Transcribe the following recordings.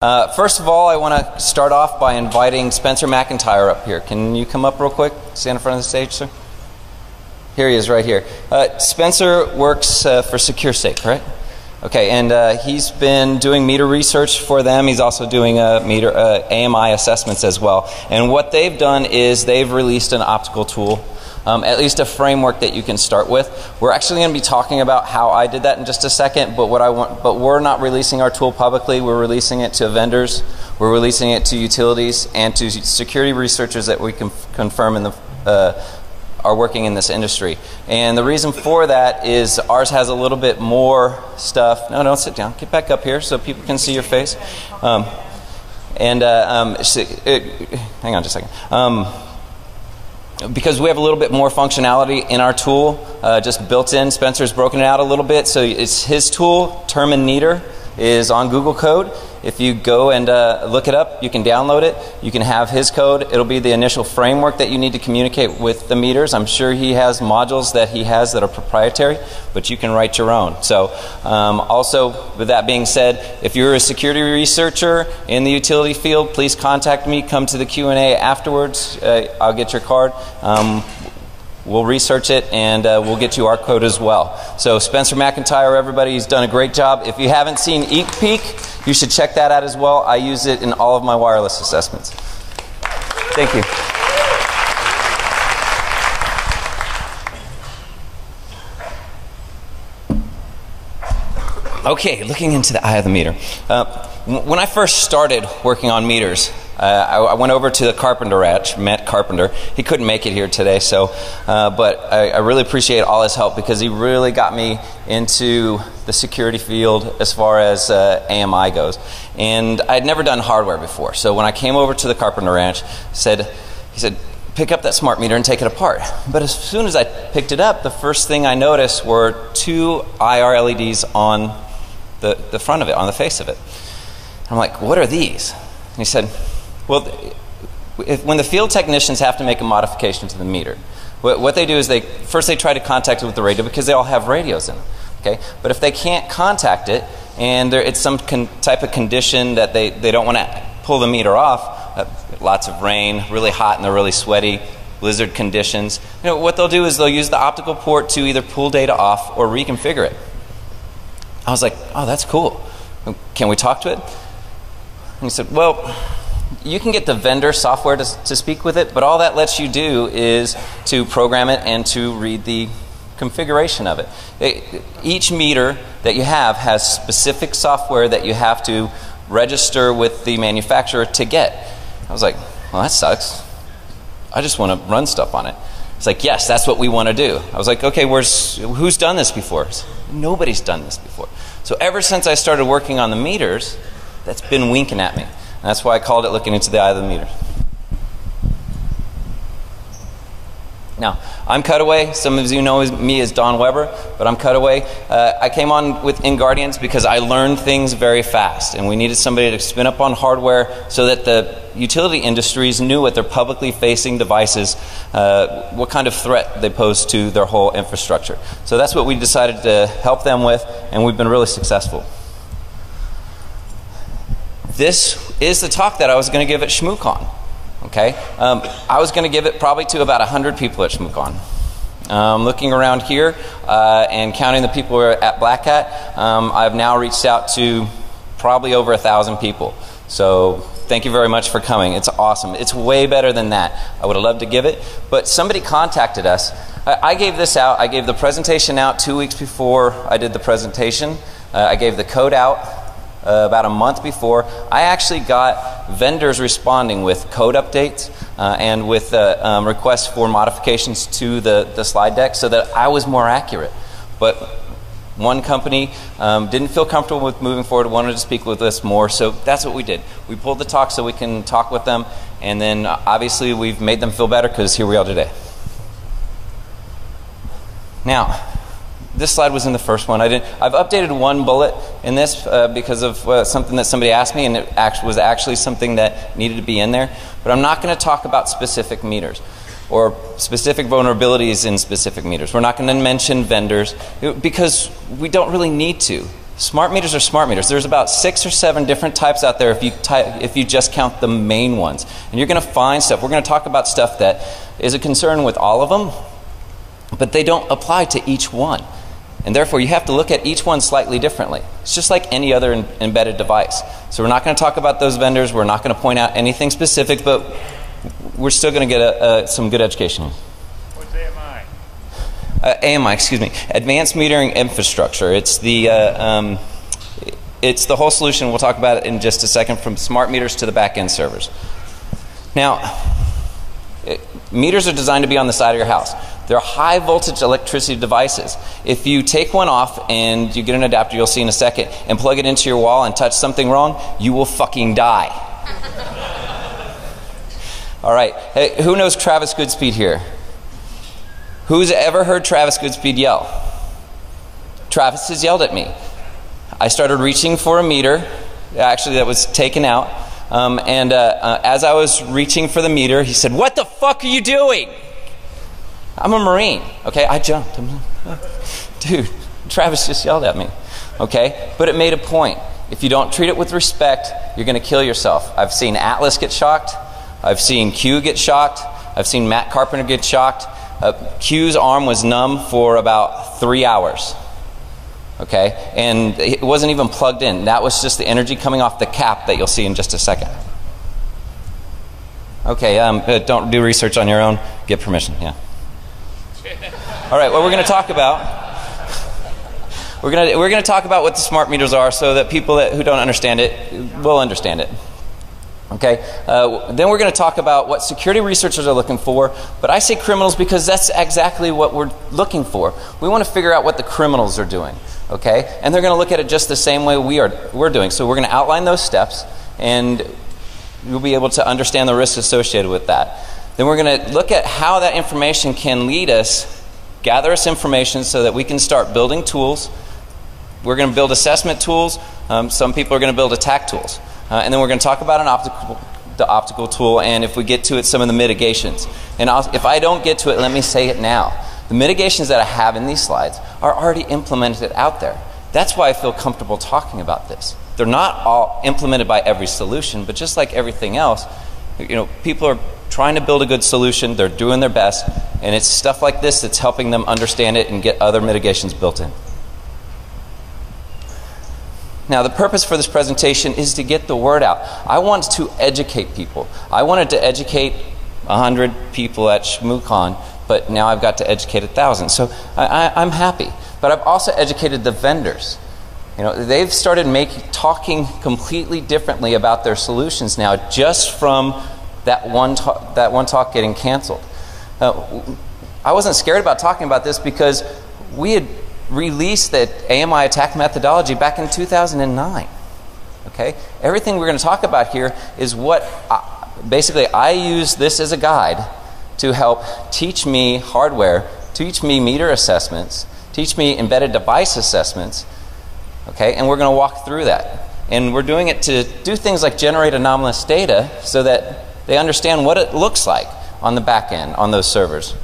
First of all, I want to start off by inviting Spencer McIntyre up here. Can you come up real quick? Stand in front of the stage, sir. Here he is, right here. Spencer works for SecureSafe, right? Okay, and he's been doing meter research for them. He's also doing meter AMI assessments as well. And what they've done is they've released an optical tool. At least a framework that you can start with. We're actually going to be talking about how I did that in just a second, but we're not releasing our tool publicly. We're releasing it to vendors, we're releasing it to utilities, and to security researchers that we can confirm are working in this industry. And the reason for that is ours has a little bit more stuff. No, don't sit down. Get back up here so people can see your face. Hang on just a second. Because we have a little bit more functionality in our tool, just built in. Spencer's broken it out a little bit, so it's his tool. Term and Meter is on Google Code. If you go and look it up, you can download it. You can have his code. It'll be the initial framework that you need to communicate with the meters. I'm sure he has modules that he has that are proprietary, but you can write your own. So also, with that being said, if you're a security researcher in the utility field, please contact me. Come to the Q&A afterwards. I'll get your card. We'll research it, and we'll get you our code as well. So Spencer McIntyre, everybody, he's done a great job. If you haven't seen EatPeak, you should check that out as well. I use it in all of my wireless assessments. Thank you. Okay, looking into the eye of the meter. When I first started working on meters, I went over to the Carpenter ranch, met Carpenter. He couldn't make it here today, so but I really appreciate all his help because he really got me into the security field as far as AMI goes. And I'd never done hardware before, so when I came over to the Carpenter ranch, he said, pick up that smart meter and take it apart. But as soon as I picked it up, the first thing I noticed were two IR LEDs on the front of it, on the face of it. I'm like, what are these? And he said, well, when the field technicians have to make a modification to the meter, what they do is first they try to contact it with the radio because they all have radios in them. Okay? But if they can't contact it and it's some type of condition that they don't want to pull the meter off, lots of rain, really hot and they're really sweaty, blizzard conditions, what they'll do is they'll use the optical port to either pull data off or reconfigure it. I was like, oh, that's cool. Can we talk to it? And he said, well, you can get the vendor software to speak with it, but all that lets you do is to program it and to read the configuration of it. Each meter that you have has specific software that you have to register with the manufacturer to get. I was like, well, that sucks. I just want to run stuff on it. It's like, yes, that's what we want to do. I was like, okay, who's done this before? Nobody's done this before. So ever since I started working on the meters, that's been winking at me. And that's why I called it looking into the eye of the meter. Now, I'm Cutaway. Some of you know me as Don Weber, but I'm Cutaway. I came on with InGuardians because I learned things very fast, and we needed somebody to spin up on hardware so that the utility industries knew what their publicly facing devices, what kind of threat they pose to their whole infrastructure. So that's what we decided to help them with, and we've been really successful. This is the talk that I was going to give at ShmooCon. Okay, I was going to give it probably to about 100 people at ShmooCon. Looking around here and counting the people who are at Black Hat, I've now reached out to probably over 1,000 people. So thank you very much for coming. It's awesome. It's way better than that. I would have loved to give it, but somebody contacted us. I gave this out. I gave the presentation out 2 weeks before I did the presentation. I gave the code out about a month before. I actually got vendors responding with code updates and with requests for modifications to the slide deck so that I was more accurate. But one company didn't feel comfortable with moving forward, wanted to speak with us more, so that's what we did. We pulled the talk so we can talk with them, and then obviously we've made them feel better because here we are today. Now, this slide was in the first one. I've updated one bullet in this because of something that somebody asked me, and it was actually something that needed to be in there. But I'm not going to talk about specific meters or specific vulnerabilities in specific meters. We're not going to mention vendors because we don't really need to. Smart meters are smart meters. There's about 6 or 7 different types out there if you just count the main ones. And you're going to find stuff. We're going to talk about stuff that is a concern with all of them, but they don't apply to each one. And therefore, you have to look at each one slightly differently. It's just like any other embedded device. So we're not going to talk about those vendors. We're not going to point out anything specific, but we're still going to get some good education. What's AMI? AMI, excuse me, Advanced Metering Infrastructure. It's the whole solution. We'll talk about it in just a second, from smart meters to the back-end servers. Now, meters are designed to be on the side of your house. They're high voltage electricity devices. If you take one off and you get an adapter, you'll see in a second, and plug it into your wall and touch something wrong, you will fucking die. All right, hey, who knows Travis Goodspeed here? Who's ever heard Travis Goodspeed yell? Travis has yelled at me. I started reaching for a meter, actually that was taken out, as I was reaching for the meter, he said, "What the fuck are you doing?" I'm a Marine, okay? I jumped. Dude, Travis just yelled at me, okay? But it made a point. If you don't treat it with respect, you're going to kill yourself. I've seen Atlas get shocked. I've seen Q get shocked. I've seen Matt Carpenter get shocked. Q's arm was numb for about 3 hours, okay? And it wasn't even plugged in. That was just the energy coming off the cap that you'll see in just a second. Okay, don't do research on your own. Get permission, yeah. All right, what we're going to talk about, we're going to talk about what the smart meters are, so that people who don't understand it will understand it. Okay, then we're going to talk about what security researchers are looking for, but I say criminals because that's exactly what we're looking for. We want to figure out what the criminals are doing, okay? And they're going to look at it just the same way we're doing. So we're going to outline those steps, and you'll be able to understand the risks associated with that. Then we're going to look at how that information can lead us, gather us information so that we can start building tools. We're going to build assessment tools. Some people are going to build attack tools. And then we're going to talk about the optical tool, and if we get to it, some of the mitigations. And if I don't get to it, let me say it now. The mitigations that I have in these slides are already implemented out there. That's why I feel comfortable talking about this. They're not all implemented by every solution, but just like everything else, you know, people are trying to build a good solution. They're doing their best, and it's stuff like this that's helping them understand it and get other mitigations built in. Now, the purpose for this presentation is to get the word out. I want to educate people. I wanted to educate 100 people at ShmooCon, but now I've got to educate 1,000. So I'm happy. But I've also educated the vendors. You know, they've started talking completely differently about their solutions now, just from that one talk getting canceled. I wasn't scared about talking about this because we had released that AMI attack methodology back in 2009. Okay, everything we're going to talk about here is what basically I use this as a guide to help teach me hardware, teach me meter assessments, teach me embedded device assessments. Okay, and we're going to walk through that, and we're doing it to do things like generate anomalous data so that they understand what it looks like on the back end on those servers.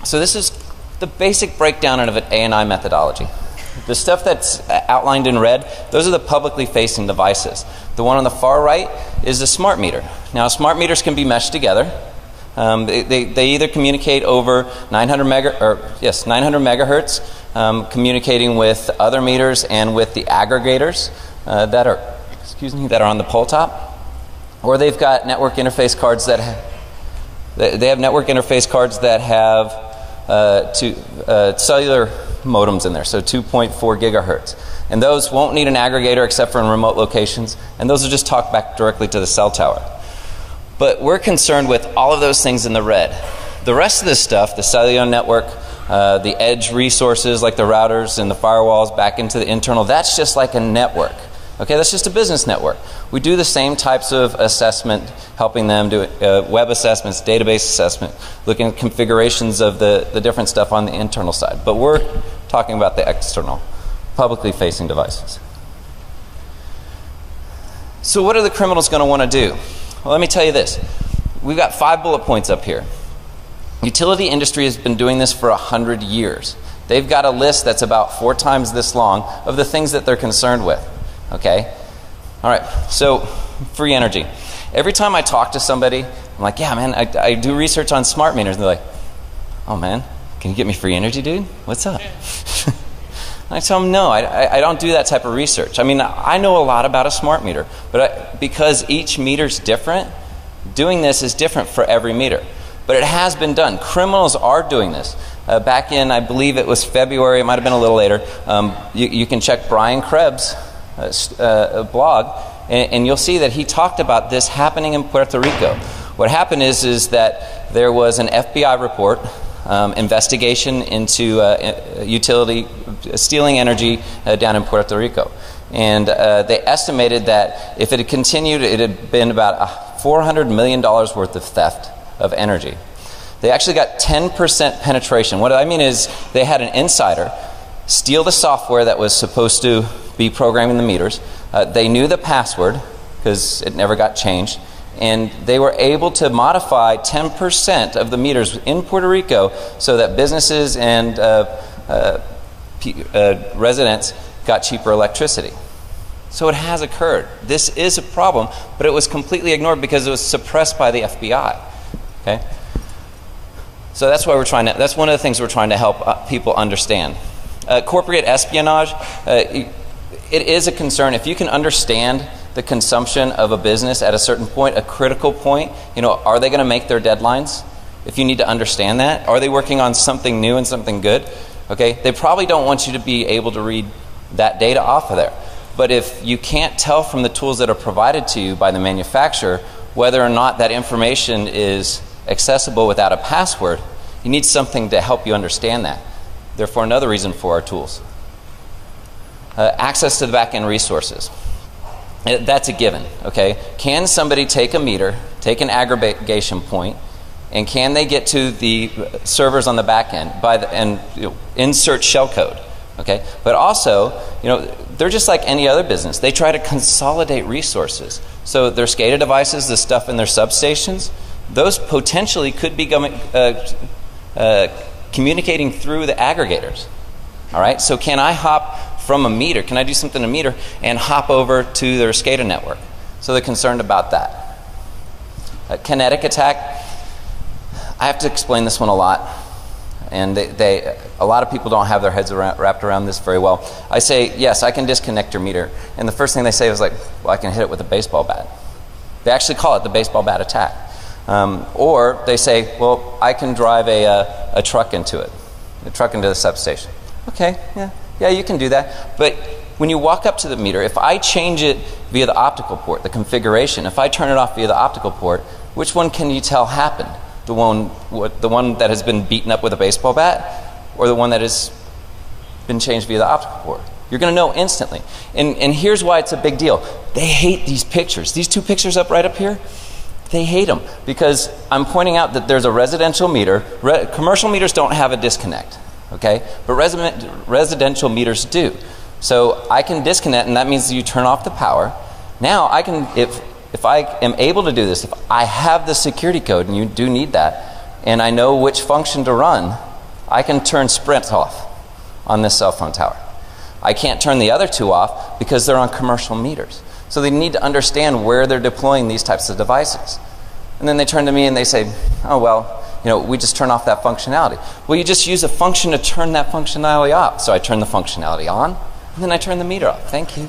So this is the basic breakdown of an ANI methodology. The stuff that's outlined in red, those are the publicly facing devices. The one on the far right is a smart meter. Now, smart meters can be meshed together. They either communicate over 900 megahertz, communicating with other meters and with the aggregators that are on the pole top, or they've got network interface cards that have cellular modems in there, so 2.4 gigahertz. And those won't need an aggregator except for in remote locations, and those will just talk back directly to the cell tower. But we're concerned with all of those things in the red. The rest of this stuff, the cellular network, the edge resources like the routers and the firewalls back into the internal, that's just like a network. Okay, that's just a business network. We do the same types of assessment, helping them do web assessments, database assessment, looking at configurations of the different stuff on the internal side. But we're talking about the external, publicly facing devices. So what are the criminals going to want to do? Well, let me tell you this. We've got 5 bullet points up here. Utility industry has been doing this for 100 years. They've got a list that's about 4 times this long of the things that they're concerned with. Okay? All right, so free energy. Every time I talk to somebody, I'm like, yeah, man, I do research on smart meters. And they're like, oh, man, can you get me free energy, dude? What's up? I tell them, no, I don't do that type of research. I mean, I know a lot about a smart meter, but because each meter's different, doing this is different for every meter. But it has been done. Criminals are doing this. Back in, I believe it was February, it might have been a little later, you can check Brian Krebs' blog, and you'll see that he talked about this happening in Puerto Rico. What happened is that there was an FBI report, investigation into utility stealing energy down in Puerto Rico. And they estimated that if it had continued, it had been about $400 million worth of theft of energy. They actually got 10% penetration. What I mean is they had an insider steal the software that was supposed to be programming the meters. They knew the password because it never got changed. And they were able to modify 10% of the meters in Puerto Rico so that businesses and residents got cheaper electricity. So it has occurred. This is a problem, but it was completely ignored because it was suppressed by the FBI. Okay? So that's why that's one of the things we're trying to help people understand. Corporate espionage, it is a concern. If you can understand the consumption of a business at a certain point, a critical point, are they going to make their deadlines? If you need to understand that, are they working on something new and something good? Okay, they probably don't want you to be able to read that data off of there. But if you can't tell from the tools that are provided to you by the manufacturer whether or not that information is accessible without a password, you need something to help you understand that. Therefore, another reason for our tools. Access to the back-end resources. That's a given, okay? Can somebody take a meter, take an aggregation point, and can they get to the servers on the back end and insert shellcode, okay? But also, they're just like any other business. They try to consolidate resources. So their SCADA devices, the stuff in their substations, those potentially could be communicating through the aggregators, all right? So can I hop from a meter, can I do something in a meter and hop over to their SCADA network? So they're concerned about that. Kinetic attack, I have to explain this one a lot. And a lot of people don't have their heads wrapped around this very well. I say, yes, I can disconnect your meter. And the first thing they say is like, well, I can hit it with a baseball bat. They actually call it the baseball bat attack. Or they say, well, I can drive a truck into it, a truck into the substation. Okay, yeah, you can do that. But when you walk up to the meter, if I change it via the optical port, the configuration, if I turn it off via the optical port, which one can you tell happened? The one that has been beaten up with a baseball bat, or the one that has been changed via the optical port? You're going to know instantly. And here's why it's a big deal. They hate these pictures. These 2 pictures right up here, they hate them because I'm pointing out that there's a residential meter. Commercial meters don't have a disconnect, okay? But residential meters do. So I can disconnect, and that means you turn off the power. Now I can, if I am able to do this, if I have the security code, and you do need that, and I know which function to run, I can turn Sprint off on this cell phone tower. I can't turn the other 2 off because they're on commercial meters. So they need to understand where they're deploying these types of devices. And then they turn to me and they say, oh, well, we just turn off that functionality. Well, you just use a function to turn that functionality off. So I turn the functionality on, and then I turn the meter off. Thank you.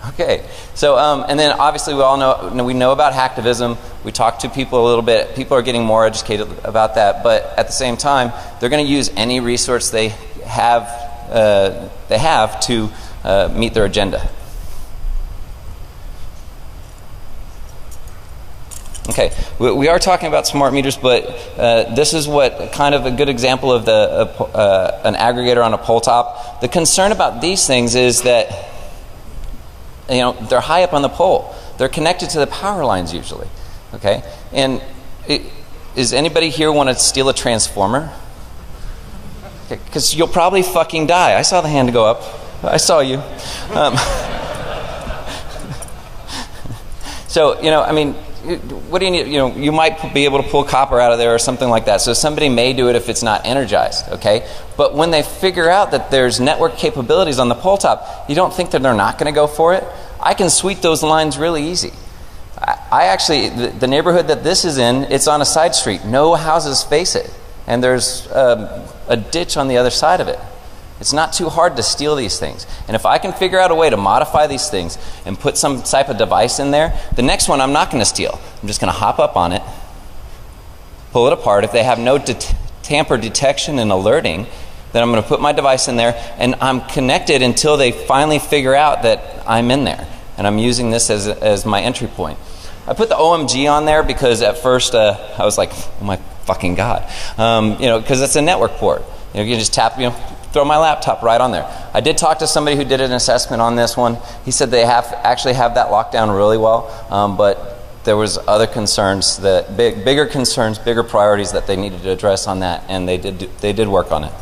Okay, so and then obviously we all know about hacktivism. We talk to people a little bit. People are getting more educated about that, but at the same time, they're going to use any resource they have to meet their agenda. Okay, we are talking about smart meters, but this is what kind of a good example of an aggregator on a pole top. The concern about these things is that they're high up on the pole. They're connected to the power lines usually. Okay, and is anybody here want to steal a transformer? Because you'll probably fucking die. I saw the hand go up. I saw you. So what do you need? You know, you might be able to pull copper out of there or something like that. So somebody may do it if it's not energized, okay? But when they figure out that there's network capabilities on the pole top, you don't think that they're not going to go for it? I can sweep those lines really easy. I actually, the neighborhood that this is in, it's on a side street. No houses face it. And there's a ditch on the other side of it. It's not too hard to steal these things. And if I can figure out a way to modify these things and put some type of device in there, the next one I'm not going to steal. I'm just going to hop up on it, pull it apart. If they have no tamper detection and alerting, then I'm going to put my device in there, and I'm connected until they finally figure out that I'm in there. And I'm using this as my entry point. I put the OMG on there because at first I was like, oh my fucking God. You know, because it's a network port. You know, you can just tap, you know, throw my laptop right on there. I did talk to somebody who did an assessment on this one. He said they actually have that locked down really well, but there was other concerns, that bigger concerns, bigger priorities that they needed to address on that, and they did work on it.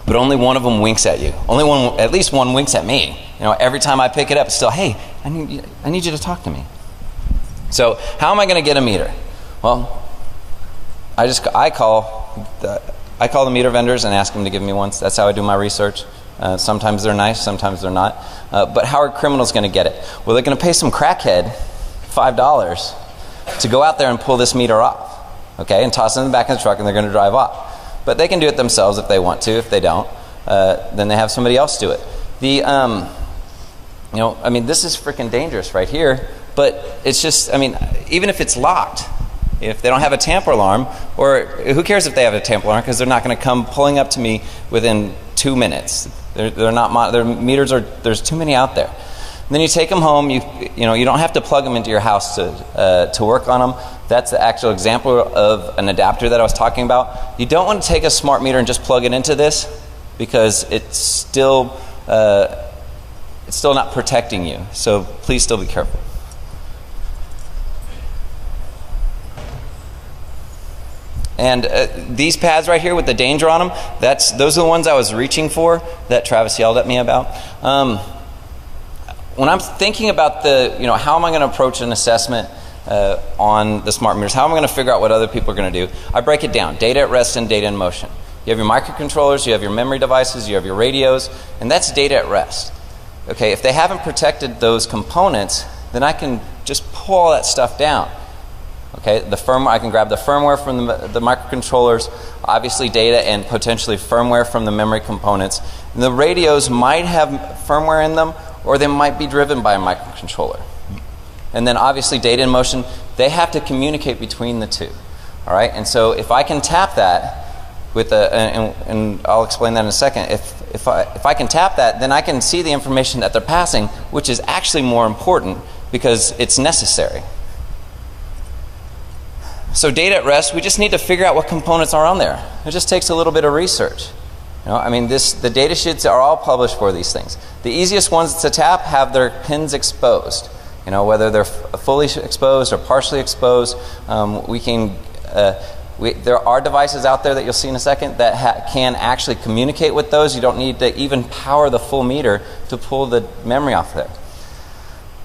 But only one of them winks at you. Only one, at least one winks at me. You know, every time I pick it up, it's still, hey, I need you to talk to me. So how am I going to get a meter? Well, I call the meter vendors and ask them to give me one. That's how I do my research. Sometimes they're nice, sometimes they're not. But how are criminals going to get it? Well, they're going to pay some crackhead $5 to go out there and pull this meter off, okay, and toss it in the back of the truck, and they're going to drive off. But they can do it themselves if they want to. If they don't, then they have somebody else do it. You know, I mean, this is freaking dangerous right here. But it's just, I mean, even if it's locked, if they don't have a tamper alarm, or who cares if they have a tamper alarm, because they're not going to come pulling up to me within 2 minutes. They're not, their meters are, there's too many out there. And then you take them home. You know, you don't have to plug them into your house to work on them. That's the actual example of an adapter that I was talking about. You don't want to take a smart meter and just plug it into this, because it's still not protecting you. So please still be careful. And these pads right here with the danger on them, those are the ones I was reaching for that Travis yelled at me about. When I'm thinking about how am I going to approach an assessment on the smart meters, how am I going to figure out what other people are going to do, I break it down: data at rest and data in motion. You have your microcontrollers, you have your memory devices, you have your radios, and that's data at rest. Okay, if they haven't protected those components, then I can just pull all that stuff down. Okay, the firmware, I can grab the firmware from the microcontrollers, obviously data and potentially firmware from the memory components. And the radios might have firmware in them, or they might be driven by a microcontroller. And then obviously data in motion, they have to communicate between the two. All right, and so if I can tap that with and I'll explain that in a second. If I can tap that, then I can see the information that they're passing, which is actually more important because it's necessary. So data at rest, we just need to figure out what components are on there. It just takes a little bit of research. You know, I mean, the data sheets are all published for these things. The easiest ones to tap have their pins exposed. You know, whether they're fully exposed or partially exposed. There are devices out there that you'll see in a second that can actually communicate with those. You don't need to even power the full meter to pull the memory off there.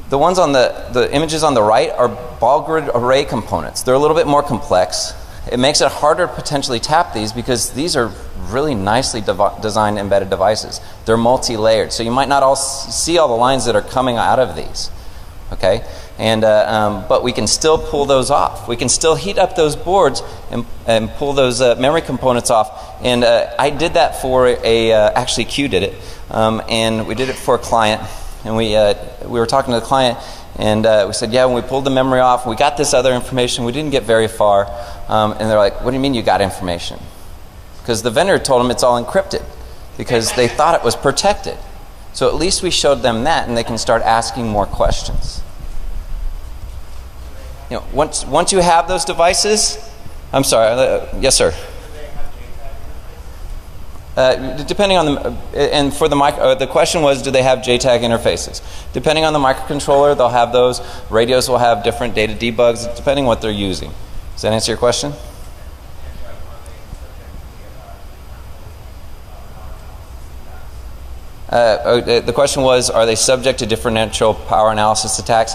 The ones on the images on the right are ball grid array components. They're a little bit more complex. It makes it harder to potentially tap these because these are really nicely designed embedded devices. They're multi-layered, so you might not all see all the lines that are coming out of these. Okay, and but we can still pull those off. We can still heat up those boards and pull those memory components off. And I did that for actually Q did it, and we did it for a client. And we were talking to the client, and we said, yeah, when we pulled the memory off, we got this other information. We didn't get very far. And they're like, what do you mean you got information? Because the vendor told them it's all encrypted because they thought it was protected. So at least we showed them that, and they can start asking more questions. You know, once you have those devices, I'm sorry, yes, sir. Depending on the, and for the question was, do they have JTAG interfaces? Depending on the microcontroller, they'll have those. Radios will have different data debugs, depending what they're using. Does that answer your question? The question was, are they subject to differential power analysis attacks?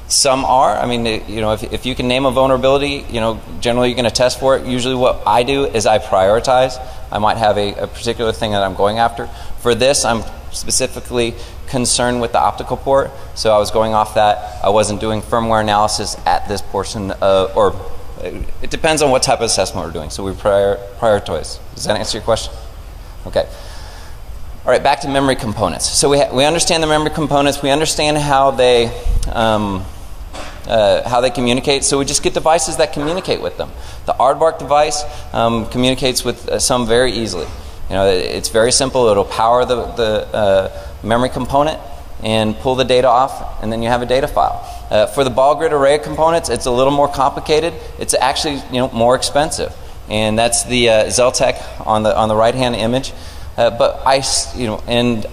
Some are. I mean, you know, if you can name a vulnerability, you know, generally you're going to test for it. Usually what I do is I prioritize. I might have a particular thing that I'm going after. For this, I'm specifically concerned with the optical port, so I was going off that. I wasn't doing firmware analysis at this portion, or it depends on what type of assessment we're doing, so we prioritize. Does that answer your question? Okay. All right, back to memory components. So we understand the memory components. We understand how they communicate. So we just get devices that communicate with them. The aardvark device communicates with some very easily. You know, it's very simple. It'll power the memory component and pull the data off, and then you have a data file. For the ball grid array components, it's a little more complicated. It's actually, you know, more expensive, and that's the Zeltec on the right-hand image. But and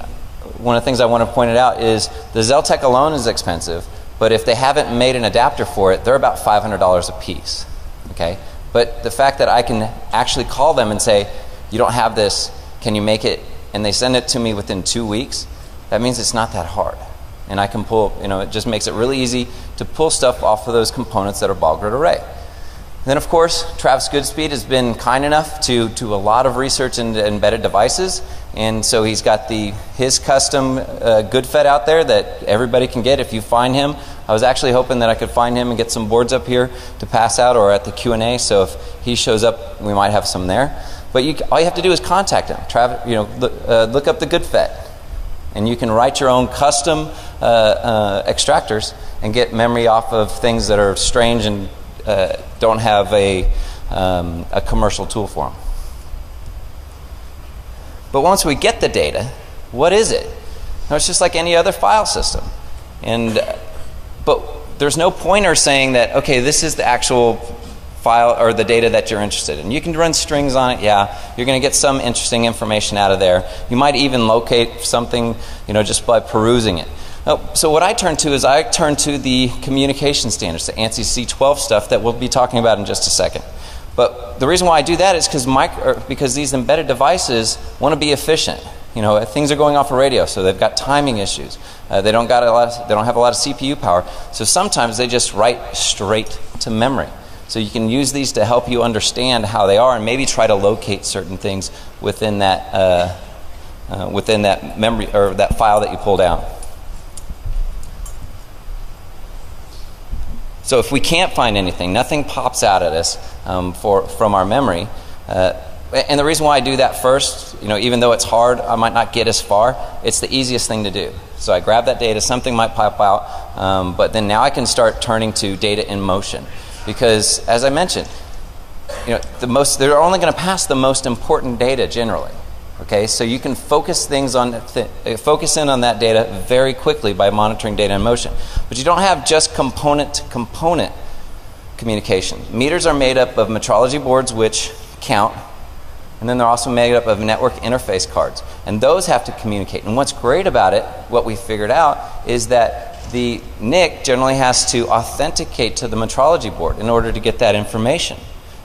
one of the things I want to point out is the Zeltec alone is expensive, but if they haven't made an adapter for it, they're about $500 a piece. Okay, but the fact that I can actually call them and say, you don't have this, can you make it? And they send it to me within 2 weeks, that means it's not that hard. And I can pull, you know, it just makes it really easy to pull stuff off of those components that are ball grid array. Then, of course, Travis Goodspeed has been kind enough to do a lot of research into embedded devices, and so he's got his custom GoodFET out there that everybody can get if you find him. I was actually hoping that I could find him and get some boards up here to pass out or at the Q&A, so if he shows up, we might have some there. But all you have to do is contact him. Travis, you know, look up the GoodFET, and you can write your own custom extractors and get memory off of things that are strange and don't have a commercial tool for them. But once we get the data, what is it? No, it's just like any other file system. But there's no pointer saying that, okay, this is the actual file or the data that you're interested in. You can run strings on it, yeah. You're going to get some interesting information out of there. You might even locate something, you know, just by perusing it. So what I turn to is I turn to the communication standards, the ANSI C12 stuff that we'll be talking about in just a second. But the reason why I do that is because these embedded devices want to be efficient. You know, things are going off a radio, so they've got timing issues. They don't have a lot of CPU power, so sometimes they just write straight to memory. So you can use these to help you understand how they are and maybe try to locate certain things within that memory or that file that you pulled out. So if we can't find anything, nothing pops out at us from our memory. And the reason why I do that first, you know, even though it's hard, I might not get as far, it's the easiest thing to do. So I grab that data, something might pop out, but then now I can start turning to data in motion. Because, as I mentioned, you know, they're only going to pass the most important data generally. Okay, so you can focus things on focus in on that data very quickly by monitoring data in motion. But you don't have just component-to-component communication. Meters are made up of metrology boards, which count, and then they're also made up of network interface cards, and those have to communicate. And what's great about it, what we figured out, is that the NIC generally has to authenticate to the metrology board in order to get that information.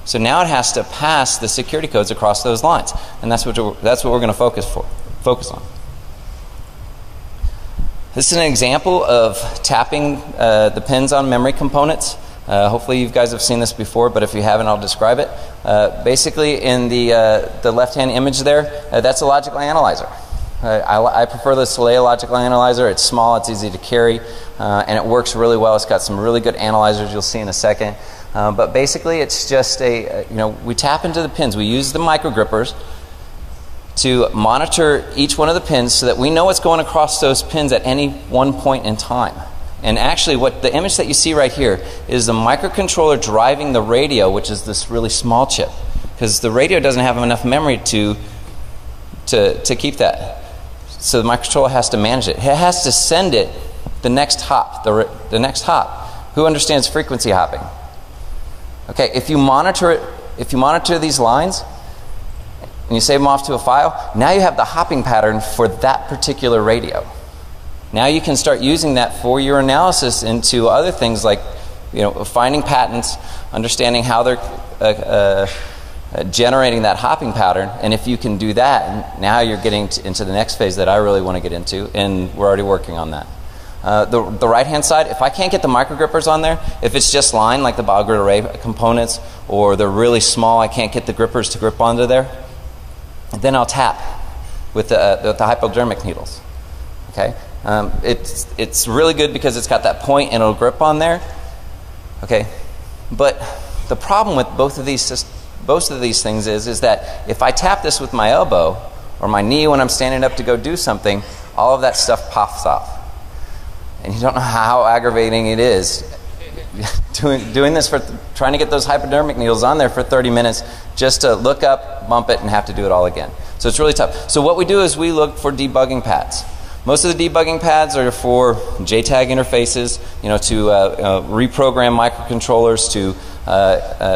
So now it has to pass the security codes across those lines, and that's what we're going to focus on. This is an example of tapping the pins on memory components. Hopefully you guys have seen this before, but if you haven't, I'll describe it. Basically, in the left-hand image there, that's a logical analyzer. I prefer the Soleil logical analyzer. It's small, it's easy to carry, and it works really well. It's got some really good analyzers you'll see in a second. But basically, it's just we tap into the pins. We use the micro grippers to monitor each one of the pins so that we know what's going across those pins at any one point in time. And actually, what the image that you see right here is the microcontroller driving the radio, which is this really small chip, because the radio doesn't have enough memory to keep that. So the microcontroller has to manage it. It has to send it the next hop. The next hop. Who understands frequency hopping? Okay, if you monitor these lines and you save them off to a file, now you have the hopping pattern for that particular radio. Now you can start using that for your analysis into other things like, you know, finding patents, understanding how they're generating that hopping pattern. And if you can do that, now you're getting into the next phase that I really want to get into, and we're already working on that. The right-hand side, if I can't get the micro grippers on there, if it's just line like the BioGrid array components, or they're really small, I can't get the grippers to grip onto there, then I'll tap with the hypodermic needles. Okay, it's really good because it's got that point and it'll grip on there. Okay, but the problem with both of these things is that if I tap this with my elbow or my knee when I'm standing up to go do something, all of that stuff pops off. And you don't know how aggravating it is doing this for trying to get those hypodermic needles on there for 30 minutes just to look up, bump it, and have to do it all again. So it's really tough. So what we do is we look for debugging pads. Most of the debugging pads are for JTAG interfaces, to reprogram microcontrollers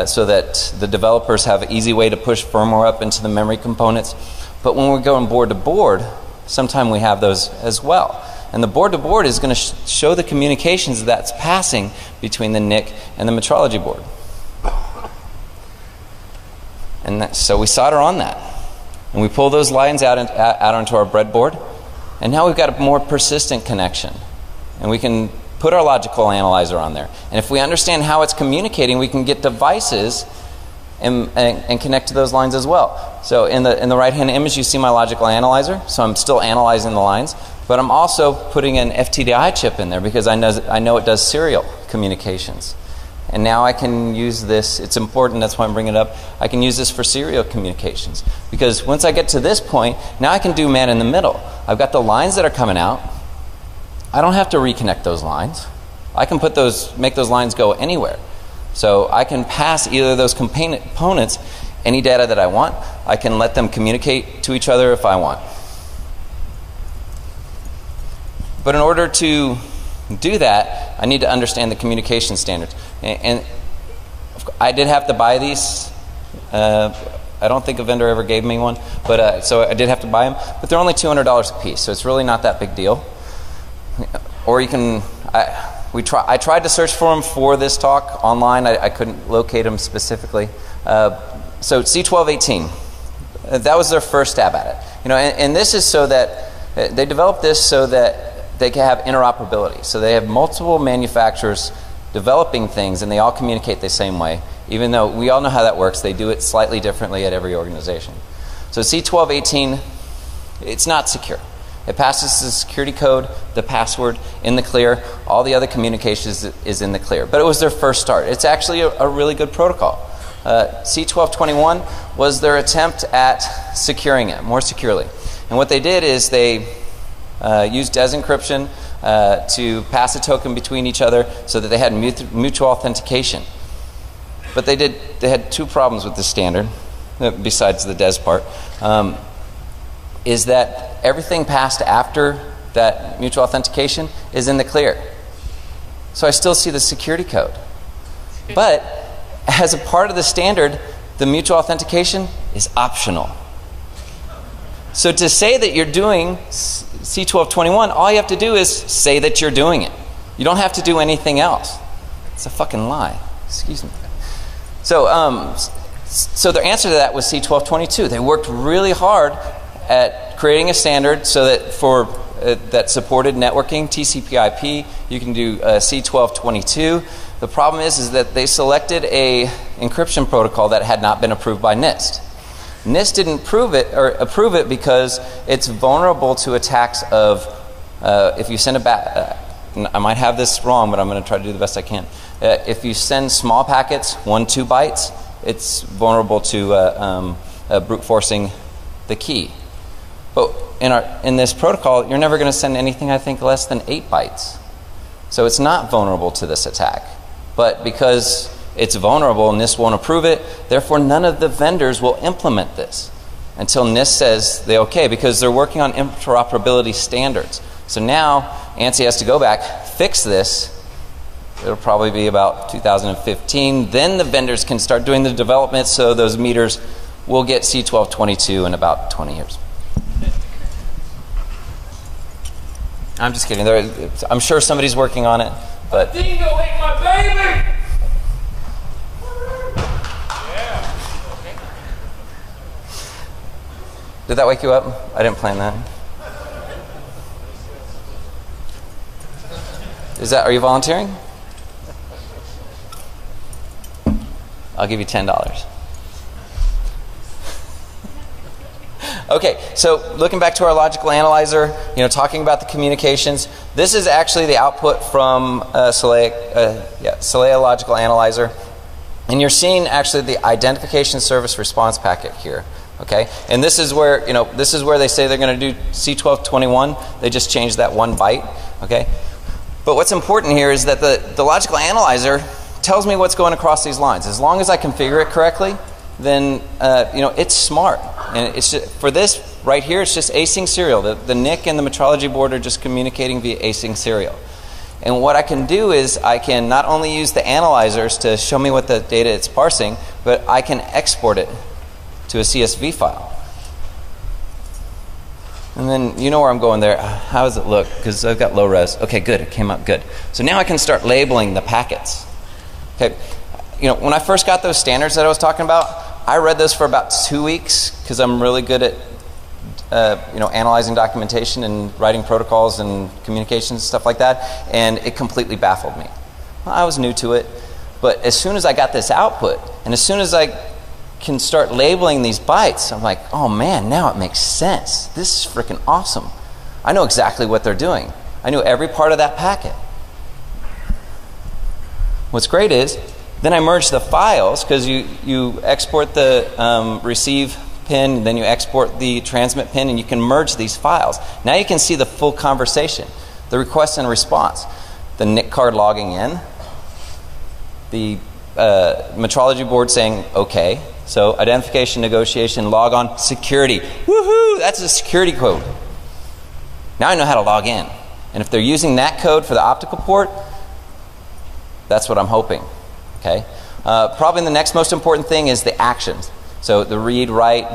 so that the developers have an easy way to push firmware up into the memory components. But when we're going board to board, sometimes we have those as well. And the board-to-board is going to show the communications that's passing between the NIC and the metrology board. And so we solder on that. And we pull those lines out onto our breadboard. And now we've got a more persistent connection. And we can put our logical analyzer on there. And if we understand how it's communicating, we can get devices and connect to those lines as well. So in the right-hand image, you see my logical analyzer. So I'm still analyzing the lines. But I'm also putting an FTDI chip in there because I know it does serial communications. And now I can use this. It's important, that's why I'm bringing it up. I can use this for serial communications. Because once I get to this point, now I can do man in the middle. I've got the lines that are coming out. I don't have to reconnect those lines. I can make those lines go anywhere. So I can pass either of those components any data that I want. I can let them communicate to each other if I want. But in order to do that, I need to understand the communication standards. And I did have to buy these. I don't think a vendor ever gave me one, but so I did have to buy them. But they're only $200 a piece, so it's really not that big deal. Or you can. I tried to search for them for this talk online. I couldn't locate them specifically. So C1218, that was their first stab at it. And this is so that they developed this so that they can have interoperability. So they have multiple manufacturers developing things, and they all communicate the same way. Even though we all know how that works, they do it slightly differently at every organization. So C1218, it's not secure. It passes the security code, the password in the clear. All the other communications is in the clear. But it was their first start. It's actually a really good protocol. C1221 was their attempt at securing it more securely. And what they did is they used DES encryption to pass a token between each other so that they had mutual authentication. But they had two problems with this standard, besides the DES part, is that everything passed after that mutual authentication is in the clear. So I still see the security code. But as a part of the standard, the mutual authentication is optional. So to say that you're doing C1221, all you have to do is say that you're doing it. You don't have to do anything else. It's a fucking lie. Excuse me. So, so their answer to that was C1222. They worked really hard at creating a standard so that that supported networking, TCP/IP. You can do C1222. The problem is that they selected a encryption protocol that had not been approved by NIST. NIST didn't approve it because it's vulnerable to attacks of if you send I might have this wrong, but I'm going to try to do the best I can. If you send small packets, 1-2 bytes, it's vulnerable to brute forcing the key. But in this protocol, you're never going to send anything, I think, less than 8 bytes. So it's not vulnerable to this attack. But because it's vulnerable and NIST won't approve it, therefore none of the vendors will implement this until NIST says they okay, because they're working on interoperability standards. So now ANSI has to go back, fix this. It'll probably be about 2015. Then the vendors can start doing the development, so those meters will get C1222 in about 20 years. I'm just kidding. I'm sure somebody's working on it, but Dingo ate my baby! Did that wake you up? I didn't plan that. Are you volunteering? I'll give you $10. Okay, so looking back to our logical analyzer, talking about the communications, this is actually the output from Celea logical analyzer, and you're seeing actually the identification service response packet here. Okay, and this is where they say they're going to do C1221. They just changed that 1 byte. Okay, but what's important here is that the logical analyzer tells me what's going across these lines. As long as I configure it correctly, then it's smart. And it's just, for this right here, it's just async serial. The NIC and the metrology board are just communicating via async serial. And what I can do is I can not only use the analyzers to show me what the data it's parsing, but I can export it to a CSV file. And then you know where I'm going there. How does it look? Because I've got low res. Okay, good. It came up good. So now I can start labeling the packets. Okay, when I first got those standards that I was talking about, I read those for about 2 weeks because I'm really good at analyzing documentation and writing protocols and communications and stuff like that, and it completely baffled me. Well, I was new to it, but as soon as I got this output, and as soon as I can start labeling these bytes, I'm like, oh man, now it makes sense. This is freaking awesome. I know exactly what they're doing. I knew every part of that packet. What's great is, then I merge the files, because you export the receive pin, then you export the transmit pin, and you can merge these files. Now you can see the full conversation, the request and response, the NIC card logging in, the metrology board saying okay, so identification, negotiation, log on, security. Woohoo! That's a security code. Now I know how to log in. And if they're using that code for the optical port, that's what I'm hoping. Okay. Probably the next most important thing is the actions. So the read, write,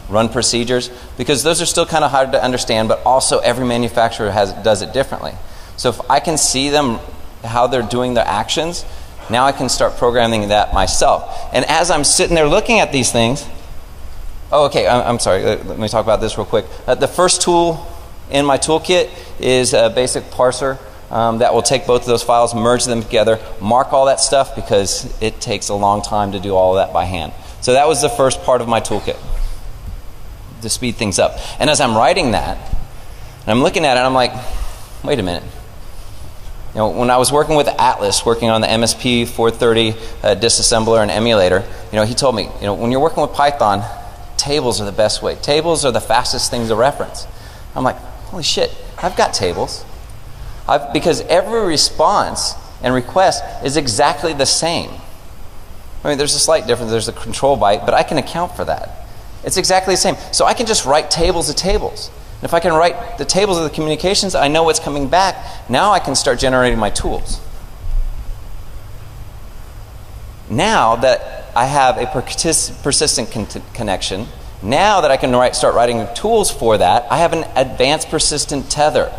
run procedures, because those are still kind of hard to understand, but also every manufacturer does it differently. So if I can see them, how they're doing their actions, now I can start programming that myself. And as I'm sitting there looking at these things, I'm sorry, let me talk about this real quick. The first tool in my toolkit is a basic parser. That will take both of those files, merge them together, mark all that stuff, because it takes a long time to do all of that by hand. So that was the first part of my toolkit, to speed things up. And as I'm writing that, and I'm looking at it, I'm like, wait a minute. When I was working with Atlas, working on the MSP 430 disassembler and emulator, he told me, when you're working with Python, tables are the best way. Tables are the fastest thing to reference. I'm like, holy shit, I've got tables. Because every response and request is exactly the same. I mean, there's a slight difference. There's a control byte, but I can account for that. It's exactly the same. So I can just write tables of tables. And if I can write the tables of the communications, I know what's coming back. Now I can start generating my tools. Now that I have a persistent connection, now that I can start writing tools for that, I have an advanced persistent tether.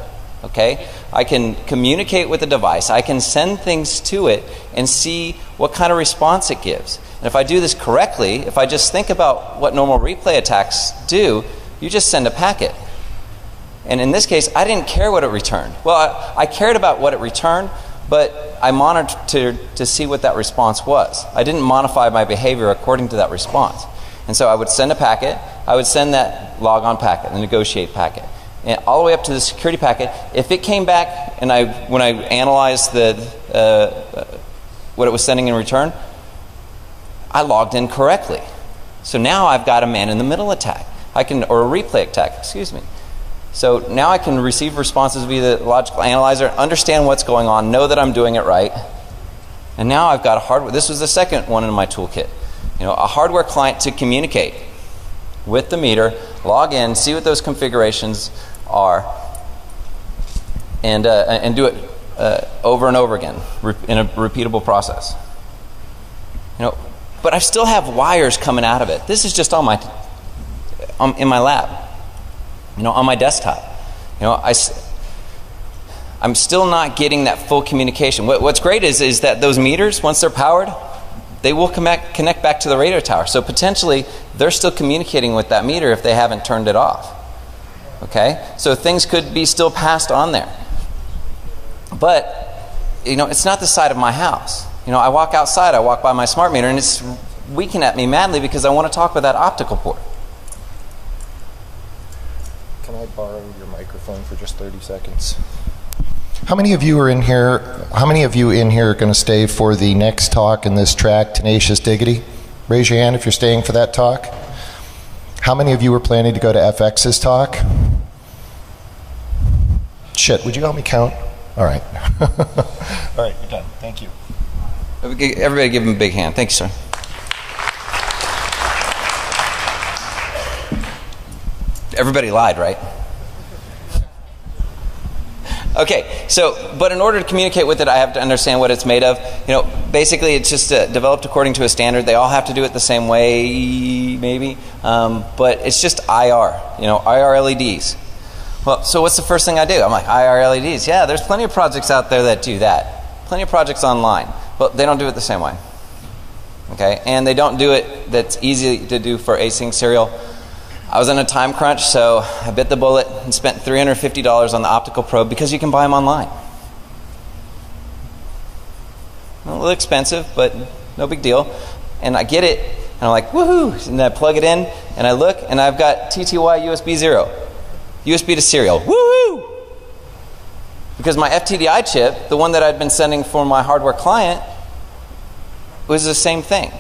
Okay? I can communicate with the device. I can send things to it and see what kind of response it gives. And if I do this correctly, if I just think about what normal replay attacks do, you just send a packet. And in this case, I didn't care what it returned. Well, I cared about what it returned, but I monitored to see what that response was. I didn't modify my behavior according to that response. And so I would send a packet. I would send that log on packet, the negotiate packet, and all the way up to the security packet. If it came back and when I analyzed what it was sending in return, I logged in correctly. So now I've got a man-in-the-middle attack, or a replay attack, excuse me. So now I can receive responses via the logical analyzer, understand what's going on, know that I'm doing it right, and now I've got a hardware. This was the second one in my toolkit. A hardware client to communicate with the meter, log in, see what those configurations are, and do it over and over again in a repeatable process. But I still have wires coming out of it. This is just in my lab, on my desktop. I'm still not getting that full communication. What's great is that those meters, once they're powered, they will connect back to the radio tower. So potentially, they're still communicating with that meter if they haven't turned it off. Okay? So things could be still passed on there. But, you know, it's not the side of my house. You know, I walk outside, I walk by my smart meter, and it's weakening at me madly because I want to talk with that optical port. Can I borrow your microphone for just 30 seconds? How many of you are in here? How many of you in here are going to stay for the next talk in this track, Tenacious Diggity? Raise your hand if you're staying for that talk. How many of you are planning to go to FX's talk? Shit, would you help me count? All right. All right, you're done. Thank you. Everybody give him a big hand. Thank you, sir. Everybody lied, right? Okay, so, but in order to communicate with it, I have to understand what it's made of. You know, basically it's just developed according to a standard. They all have to do it the same way, maybe, but it's just IR, you know, IR LEDs. Well, so what's the first thing I do? I'm like, IR LEDs. Yeah, there's plenty of projects out there that do that. Plenty of projects online, but they don't do it the same way. Okay, and they don't do it that's easy to do for async serial. I was in a time crunch, so I bit the bullet and spent $350 on the optical probe because you can buy them online. A little expensive, but no big deal. And I get it, and I'm like, woohoo! And I plug it in, and I look, and I've got TTY USB 0. USB to serial. Woohoo! Because my FTDI chip, the one that I'd been sending for my hardware client, was the same thing.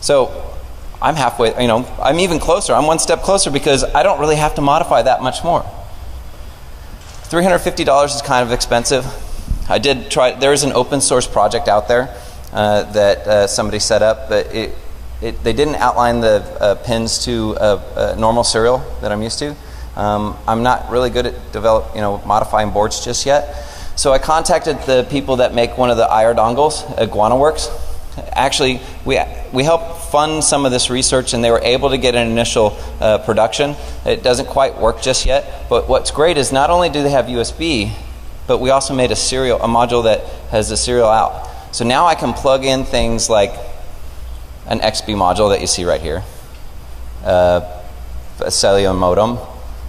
So I'm halfway, you know, I'm even closer. I'm one step closer because I don't really have to modify that much more. $350 is kind of expensive. I did try, there is an open source project out there that somebody set up, but they didn't outline the pins to a normal serial that I'm used to. I'm not really good at modifying boards just yet. So I contacted the people that make one of the IR dongles, IguanaWorks. Actually, we helped fund some of this research, and they were able to get an initial production. It doesn't quite work just yet, but what's great is not only do they have USB, but we also made a module that has the serial out. So now I can plug in things like an XB module that you see right here, a cellular modem.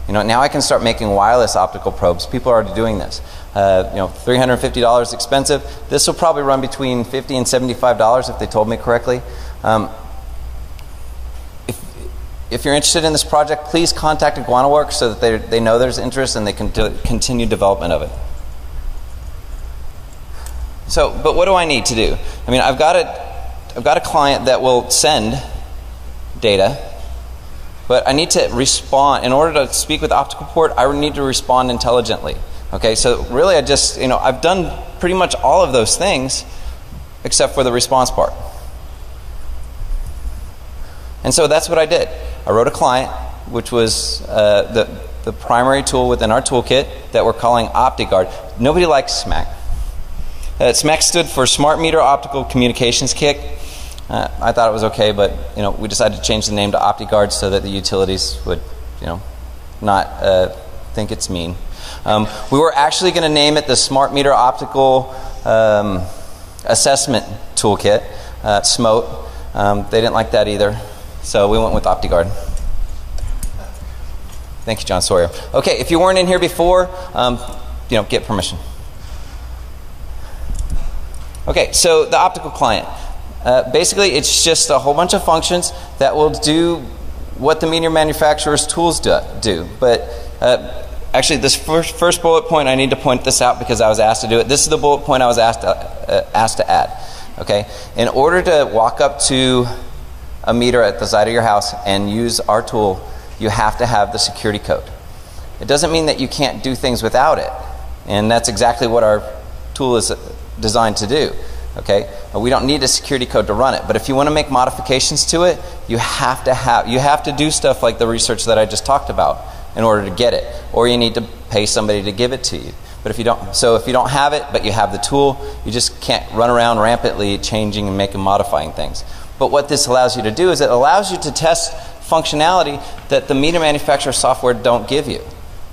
You know, now I can start making wireless optical probes. People are already doing this. $350 expensive. This will probably run between $50 and $75 if they told me correctly. If you're interested in this project, please contact IguanaWorks so that they know there's interest and they can continue development of it. So, but what do I need to do? I mean, I've got a client that will send data, but I need to respond. In order to speak with Optical Port, I need to respond intelligently. Okay, so really I've done pretty much all of those things except for the response part. And so that's what I did. I wrote a client, which was the primary tool within our toolkit that we're calling OptiGuard. Nobody likes SMAC. SMAC stood for Smart Meter Optical Communications Kit. I thought it was okay, but we decided to change the name to OptiGuard so that the utilities would not think it's mean. We were actually going to name it the Smart Meter Optical Assessment Toolkit, SMOTE. They didn't like that either, so we went with OptiGuard. Thank you, John Sawyer. Okay, if you weren't in here before, get permission. Okay, so the optical client. Basically, it's just a whole bunch of functions that will do what the meter manufacturer's tools do. But actually, this first bullet point, I need to point this out because I was asked to do it. This is the bullet point I was asked to add. Okay, in order to walk up to a meter at the side of your house and use our tool, you have to have the security code. It doesn't mean that you can't do things without it, and that's exactly what our tool is designed to do. Okay, we don't need a security code to run it, but if you want to make modifications to it, you have to do stuff like the research that I just talked about in order to get it, or you need to pay somebody to give it to you. But if you don't have it, but you have the tool, you just can't run around rampantly changing and making modifying things. But what this allows you to do is it allows you to test functionality that the meter manufacturer software don't give you.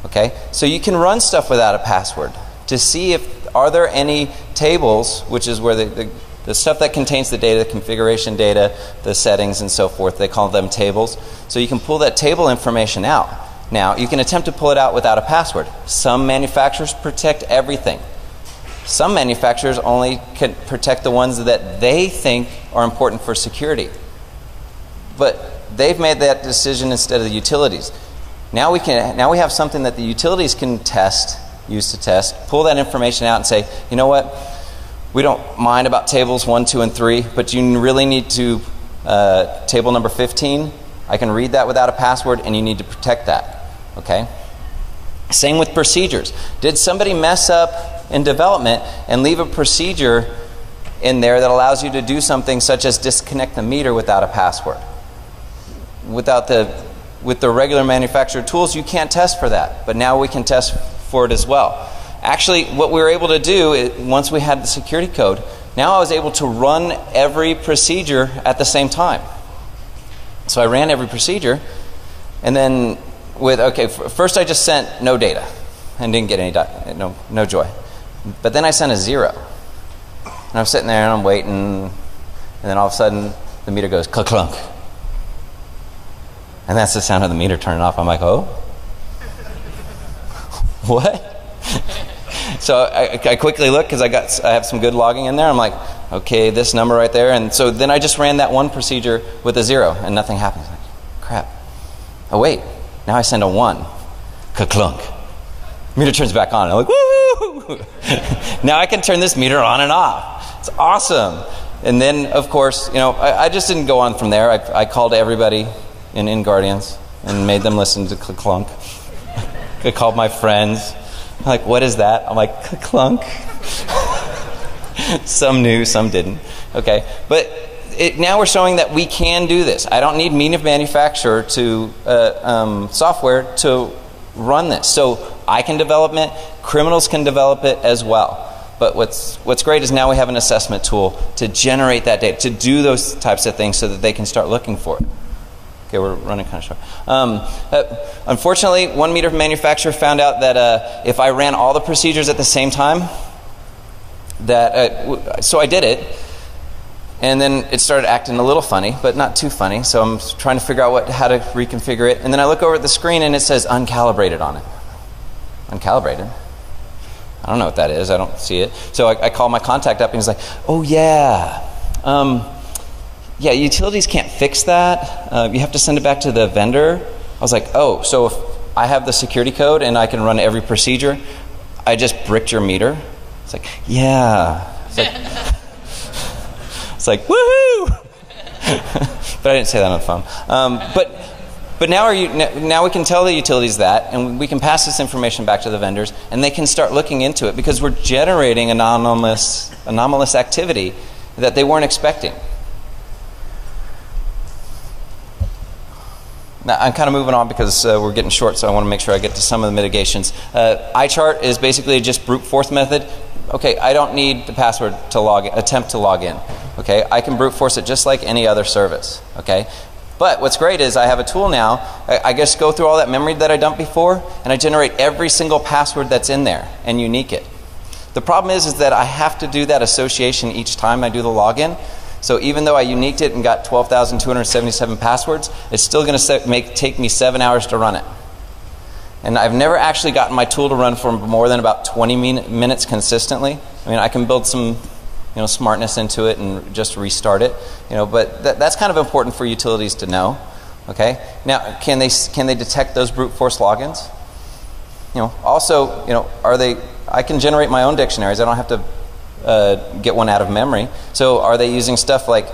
Okay, so you can run stuff without a password to see if are there any tables, which is where the The stuff that contains the data, the configuration data, the settings and so forth, they call them tables. So you can pull that table information out. Now, you can attempt to pull it out without a password. Some manufacturers protect everything. Some manufacturers only can protect the ones that they think are important for security. But they've made that decision instead of the utilities. Now we have something that the utilities can use to test, pull that information out and say, you know what, we don't mind about tables 1, 2, and 3, but you really need to, table number 15, I can read that without a password and you need to protect that, okay? Same with procedures. Did somebody mess up in development and leave a procedure in there that allows you to do something such as disconnect the meter without a password? With the regular manufacturer tools, you can't test for that, but now we can test for it as well. Actually, what we were able to do, once we had the security code, now I was able to run every procedure at the same time. So I ran every procedure, and then first I just sent no data and didn't get any no joy. But then I sent a 0. And I'm sitting there and I'm waiting, and then all of a sudden the meter goes clunk. And that's the sound of the meter turning off. I'm like, oh? What? So I quickly look because I have some good logging in there. I'm like, okay, this number right there. And so then I just ran that one procedure with a 0 and nothing happens. Like, crap. Oh wait, now I send a 1. Ka-clunk. Meter turns back on. I'm like, woo! Now I can turn this meter on and off. It's awesome. And then, of course, I just didn't go on from there. I called everybody in Guardians and made them listen to Clunk. I called my friends. I'm like, what is that? I'm like, Clunk. Some knew, some didn't. Okay, but now we're showing that we can do this. I don't need mean of manufacturer to software to run this. So I can develop it. Criminals can develop it as well. But what's great is now we have an assessment tool to generate that data, to do those types of things so that they can start looking for it. Okay, we're running kind of short. Unfortunately, one meter manufacturer found out that if I ran all the procedures at the same time, so I did it, and then it started acting a little funny, but not too funny. So I'm trying to figure out how to reconfigure it, and then I look over at the screen and it says uncalibrated on it. Uncalibrated? I don't know what that is. I don't see it. So I call my contact up and he's like, oh yeah. Yeah, utilities can't fix that. You have to send it back to the vendor. I was like, oh, so if I have the security code and I can run every procedure, I just bricked your meter? It's like, yeah. It's like woohoo! But I didn't say that on the phone. But now we can tell the utilities that, and we can pass this information back to the vendors, and they can start looking into it because we're generating anomalous activity that they weren't expecting. Now, I'm kind of moving on because we're getting short, so I want to make sure I get to some of the mitigations. iChart is basically just brute force method. Okay, I don't need the password to attempt to log in. Okay, I can brute force it just like any other service. Okay, but what's great is I have a tool now. I just go through all that memory that I dumped before, and I generate every single password that's in there and unique it. The problem is that I have to do that association each time I do the login. So even though I uniqued it and got 12,277 passwords, it's still going to take me 7 hours to run it. And I've never actually gotten my tool to run for more than about 20 minutes consistently. I mean, I can build some smartness into it and just restart it. But that's kind of important for utilities to know. Okay. Now, can they detect those brute force logins? Also, I can generate my own dictionaries. I don't have to get one out of memory. So are they using stuff like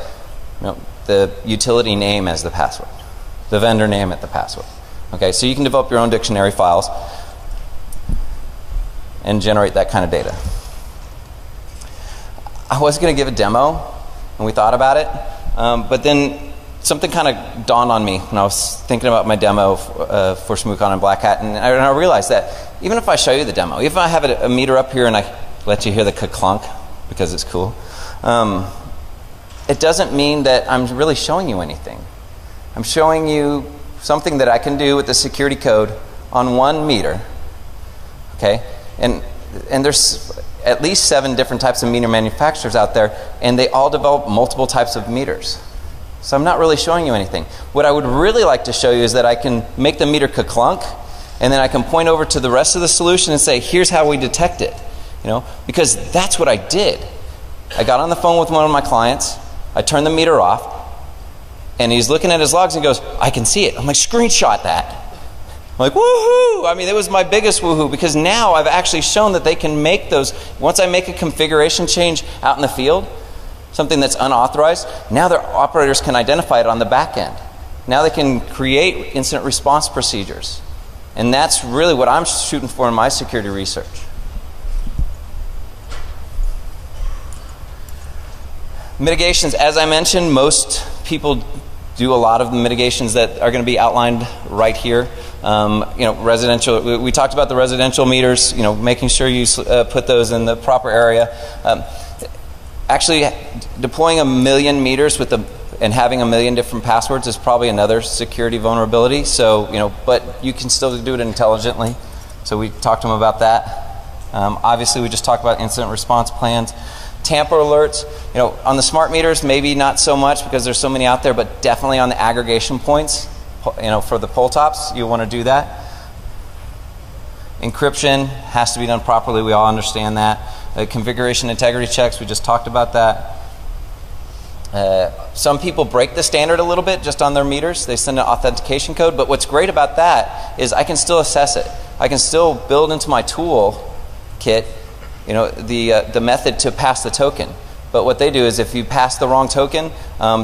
the utility name as the password, the vendor name at the password? Okay, so you can develop your own dictionary files and generate that kind of data. I was going to give a demo, and we thought about it, but then something kind of dawned on me when I was thinking about my demo for SmoothCon and Black Hat, and I realized that even if I show you the demo, if I have a meter up here and I let you hear the clunk because it's cool, it doesn't mean that I'm really showing you anything. I'm showing you something that I can do with the security code on one meter. Okay, and and there's at least 7 different types of meter manufacturers out there, and they all develop multiple types of meters. So I'm not really showing you anything. What I would really like to show you is that I can make the meter ka-clunk, and then I can point over to the rest of the solution and say, here's how we detect it. Because that's what I did. I got on the phone with one of my clients, I turned the meter off, and he's looking at his logs and goes, I can see it. I'm like, screenshot that. I'm like, woohoo! I mean, it was my biggest woohoo, because now I've actually shown that they can make those. Once I make a configuration change out in the field, something that's unauthorized, now their operators can identify it on the back end. Now they can create incident response procedures. And that's really what I'm shooting for in my security research. Mitigations, as I mentioned, most people do a lot of the mitigations that are going to be outlined right here. Residential. We talked about the residential meters. Making sure you put those in the proper area. Actually, deploying 1 million meters and having 1 million different passwords is probably another security vulnerability. So but you can still do it intelligently. So we talked to them about that. Obviously, we just talked about incident response plans. Tamper alerts, on the smart meters, maybe not so much because there's so many out there, but definitely on the aggregation points, for the pole tops, you want to do that. Encryption has to be done properly. We all understand that. Configuration integrity checks, we just talked about that. Some people break the standard a little bit just on their meters. They send an authentication code, but what's great about that is I can still assess it. I can still build into my tool kit the method to pass the token. But what they do is if you pass the wrong token,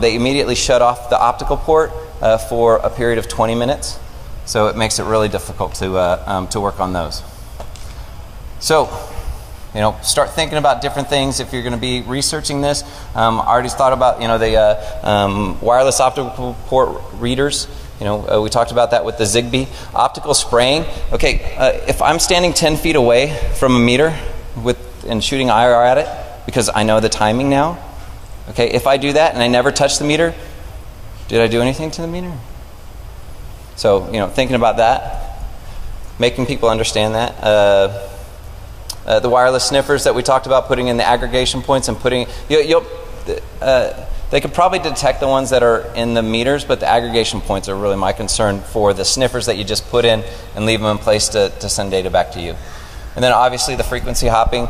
they immediately shut off the optical port for a period of 20 minutes. So it makes it really difficult to work on those. So, start thinking about different things if you're going to be researching this. I already thought about, the wireless optical port readers. We talked about that with the Zigbee. Optical spraying. Okay, if I'm standing 10 feet away from a meter and shooting IR at it, because I know the timing now. Okay, if I do that and I never touch the meter, did I do anything to the meter? So, thinking about that, making people understand that. The wireless sniffers that we talked about, putting in the aggregation points and putting, they could probably detect the ones that are in the meters, but the aggregation points are really my concern for the sniffers that you just put in and leave them in place to send data back to you. And then obviously the frequency hopping,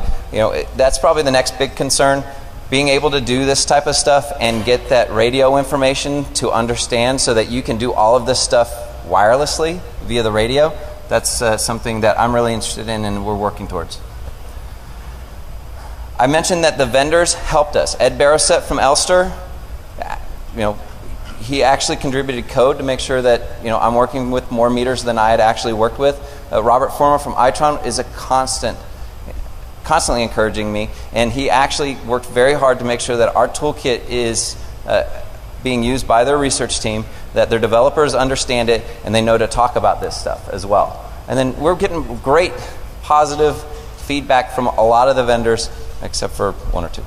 that's probably the next big concern. Being able to do this type of stuff and get that radio information to understand so that you can do all of this stuff wirelessly via the radio, that's something that I'm really interested in and we're working towards. I mentioned that the vendors helped us. Ed Barrowset from Elster, he actually contributed code to make sure that I'm working with more meters than I had actually worked with. Robert Former from Itron is constantly encouraging me, and he actually worked very hard to make sure that our toolkit is being used by their research team, that their developers understand it, and they know to talk about this stuff as well. And then we're getting great positive feedback from a lot of the vendors, except for 1 or 2.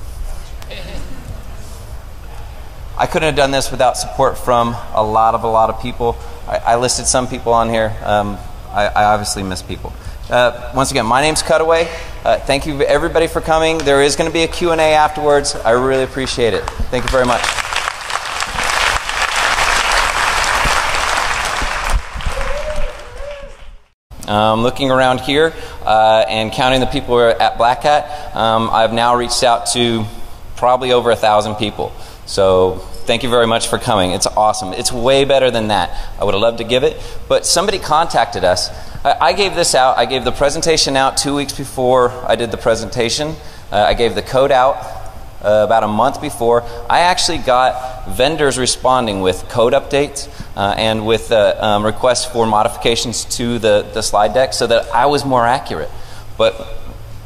I couldn't have done this without support from a lot of people. I listed some people on here. I obviously miss people. Once again, my name's Cutaway. Thank you everybody for coming. There is going to be a Q&A afterwards. I really appreciate it. Thank you very much. Looking around here and counting the people who are at Black Hat, I've now reached out to probably over 1,000 people. So thank you very much for coming. It's awesome. It's way better than that. I would have loved to give it, but somebody contacted us. I gave this out. I gave the presentation out 2 weeks before I did the presentation. I gave the code out about a month before. I actually got vendors responding with code updates and with requests for modifications to the slide deck so that I was more accurate. But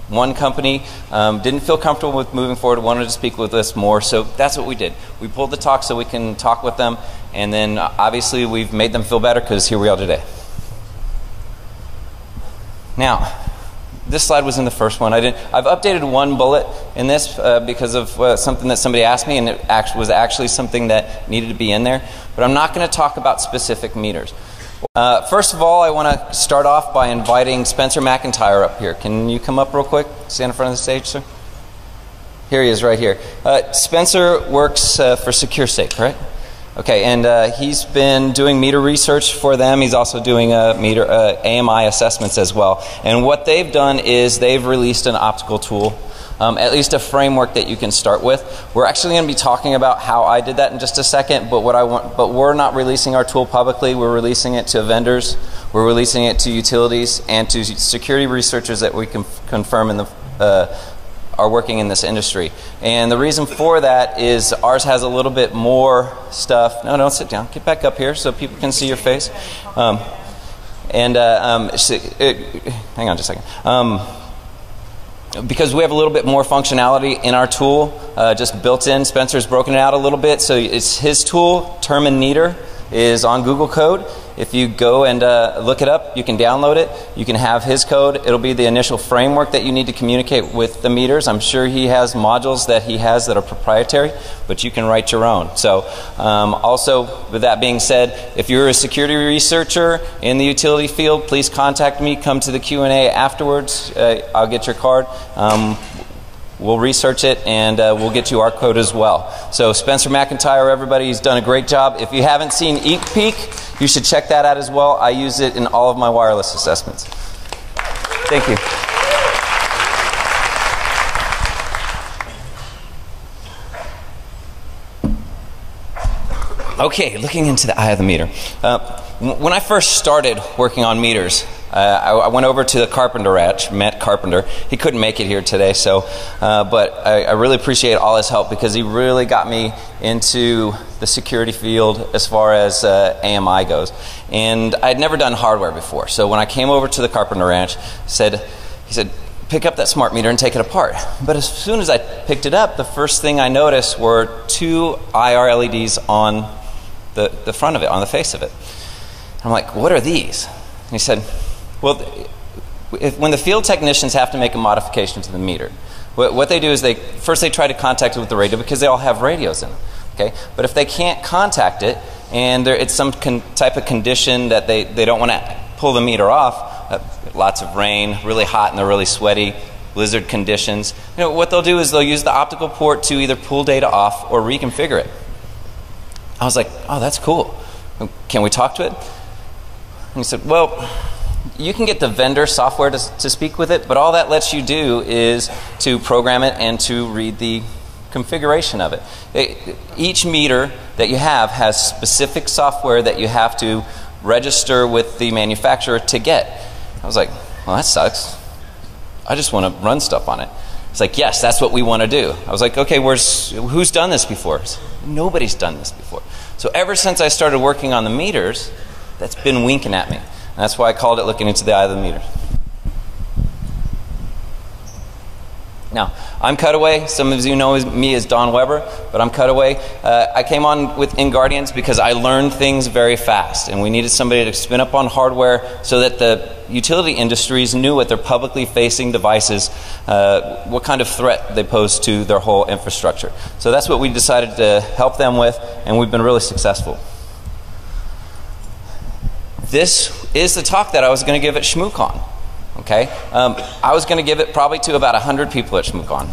one company didn't feel comfortable with moving forward, wanted to speak with us more, so that's what we did. We pulled the talk so we can talk with them, and then obviously we've made them feel better because here we are today. Now, this slide was in the first one. I've updated one bullet in this because of something that somebody asked me, and it was actually something that needed to be in there. But I'm not going to talk about specific meters. First of all, I want to start off by inviting Spencer McIntyre up here. Can you come up real quick? Stand in front of the stage, sir. Here he is, right here. Spencer works for SecureSafe, right? Okay, and he's been doing meter research for them. He's also doing meter AMI assessments as well. And what they've done is they've released an optical tool. At least a framework that you can start with. We're actually going to be talking about how I did that in just a second, but we're not releasing our tool publicly. We're releasing it to vendors, we're releasing it to utilities, and to security researchers that we can confirm are working in this industry. And the reason for that is ours has a little bit more stuff. No, don't sit down. Get back up here so people can see your face. Hang on just a second. Because we have a little bit more functionality in our tool, just built in. Spencer's broken it out a little bit, so it's his tool. Term and Meter is on Google Code. If you go and look it up, you can download it. You can have his code. It'll be the initial framework that you need to communicate with the meters. I'm sure he has modules that he has that are proprietary, but you can write your own. So also, with that being said, if you're a security researcher in the utility field, please contact me. Come to the Q&A afterwards. I'll get your card. We'll research it, and we'll get you our code as well. So Spencer McIntyre, everybody, he's done a great job. If you haven't seen EatPeak, you should check that out as well. I use it in all of my wireless assessments. Thank you. Okay, looking into the eye of the meter. When I first started working on meters, I went over to the carpenter ranch, met Carpenter. He couldn't make it here today, so but I really appreciate all his help because he really got me into the security field as far as AMI goes. And I'd never done hardware before, so when I came over to the carpenter ranch, he said, pick up that smart meter and take it apart. But as soon as I picked it up, the first thing I noticed were 2 IR LEDs on the front of it, on the face of it. I'm like, what are these? And he said, well, when the field technicians have to make a modification to the meter, what they do is first they try to contact it with the radio because they all have radios in them. Okay? But if they can't contact it and it's some type of condition that they don't want to pull the meter off, lots of rain, really hot and they're really sweaty, blizzard conditions, what they'll do is they'll use the optical port to either pull data off or reconfigure it. I was like, oh, that's cool. Can we talk to it? And he said, well, you can get the vendor software to speak with it, but all that lets you do is to program it and to read the configuration of it. Each meter that you have has specific software that you have to register with the manufacturer to get. I was like, well, that sucks. I just want to run stuff on it. It's like, yes, that's what we want to do. I was like, okay, who's done this before? Nobody's done this before. So ever since I started working on the meters, that's been winking at me. And that's why I called it looking into the eye of the meter. Now, I'm Cutaway. Some of you know me as Don Weber, but I'm Cutaway. I came on with InGuardians because I learned things very fast, and we needed somebody to spin up on hardware so that the utility industries knew what their publicly facing devices, what kind of threat they pose to their whole infrastructure. So that's what we decided to help them with, and we've been really successful. This is the talk that I was going to give at ShmooCon. Okay, I was going to give it probably to about 100 people at ShmooCon.